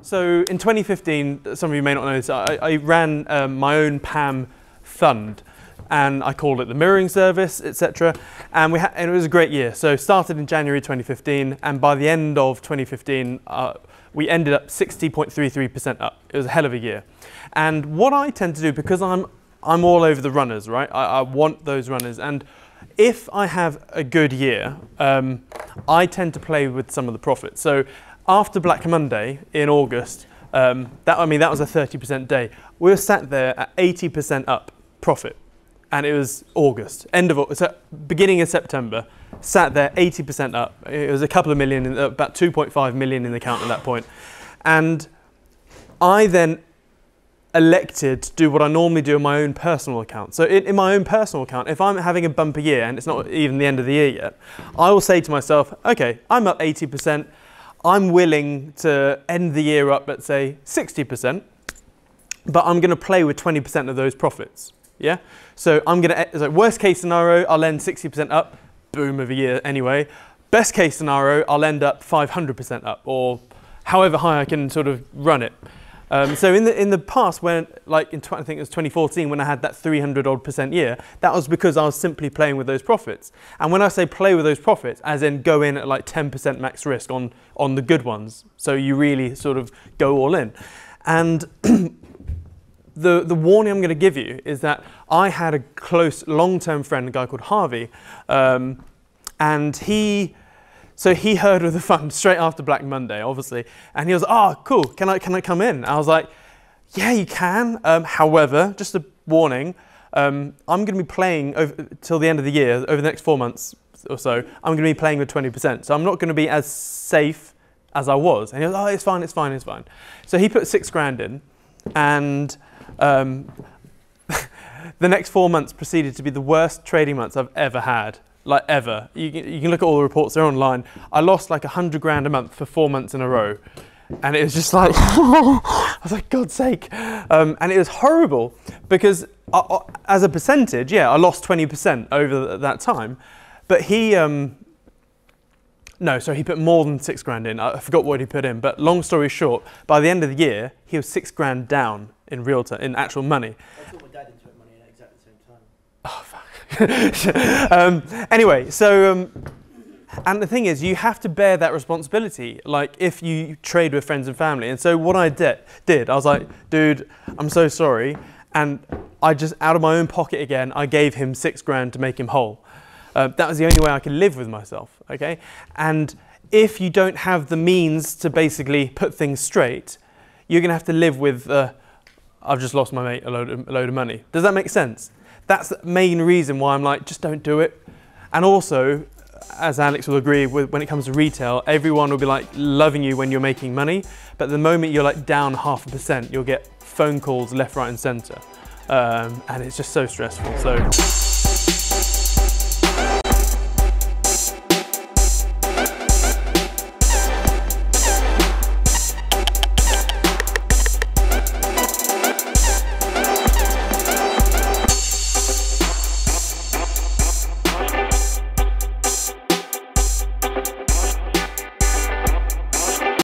So in 2015, some of you may not know this, I ran my own PAM fund, and I called it the mirroring service, etc. And it was a great year. So started in January 2015, and by the end of 2015, we ended up 60.33% up. It was a hell of a year. And what I tend to do, because I'm all over the runners, right? I want those runners, and if I have a good year, I tend to play with some of the profits. So after Black Monday in August, that was a 30% day. We were sat there at 80% up profit, and it was August, so beginning of September, sat there 80% up. It was a couple of million, about 2.5 million in the account at that point. And I then elected to do what I normally do in my own personal account. So in my own personal account, if I'm having a bumper year and it's not even the end of the year yet, I will say to myself, okay, I'm up 80%. I'm willing to end the year up, let's say 60%, but I'm going to play with 20% of those profits. Yeah. So worst case scenario, I'll end 60% up, boom of a year anyway. Best case scenario, I'll end up 500% up, or however high I can sort of run it. So in the past, when I think it was 2014, when I had that 300% year, that was because I was simply playing with those profits. And when I say play with those profits, as in go in at like 10% max risk on the good ones, so you really sort of go all in. And the warning I'm going to give you is that I had a close long-term friend, a guy called Harvey, and he heard of the fund straight after Black Monday, obviously, and he was like, "Oh, cool, can I come in?" I was like, "Yeah, you can. However, just a warning, I'm going to be playing till the end of the year, over the next 4 months or so. I'm going to be playing with 20%, so I'm not going to be as safe as I was." And he was, "Oh, it's fine, it's fine, it's fine." So he put 6 grand in, and the next 4 months proceeded to be the worst trading months I've ever had. Like ever. You can look at all the reports, they're online. I lost like 100 grand a month for 4 months in a row. And it was just like, I was like, God's sake. And it was horrible because as a percentage, yeah, I lost 20% over that time. But he put more than 6 grand in. I forgot what he put in. But long story short, by the end of the year, he was 6 grand down in in actual money. I thought my dad didn't put money in at exactly the same time. Oh, fuck. Anyway, so, and the thing is, you have to bear that responsibility, like if you trade with friends and family. And so what I did, I was like, dude, I'm so sorry. And I just, out of my own pocket again, I gave him 6 grand to make him whole. That was the only way I could live with myself, okay? And if you don't have the means to basically put things straight, you're gonna have to live with, I've just lost my mate a load of money. Does that make sense? That's the main reason why I'm like, just don't do it. And also, as Alex will agree, when it comes to retail, everyone will be like loving you when you're making money, but the moment you're like down 0.5%, you'll get phone calls left, right and center. And it's just so stressful. So.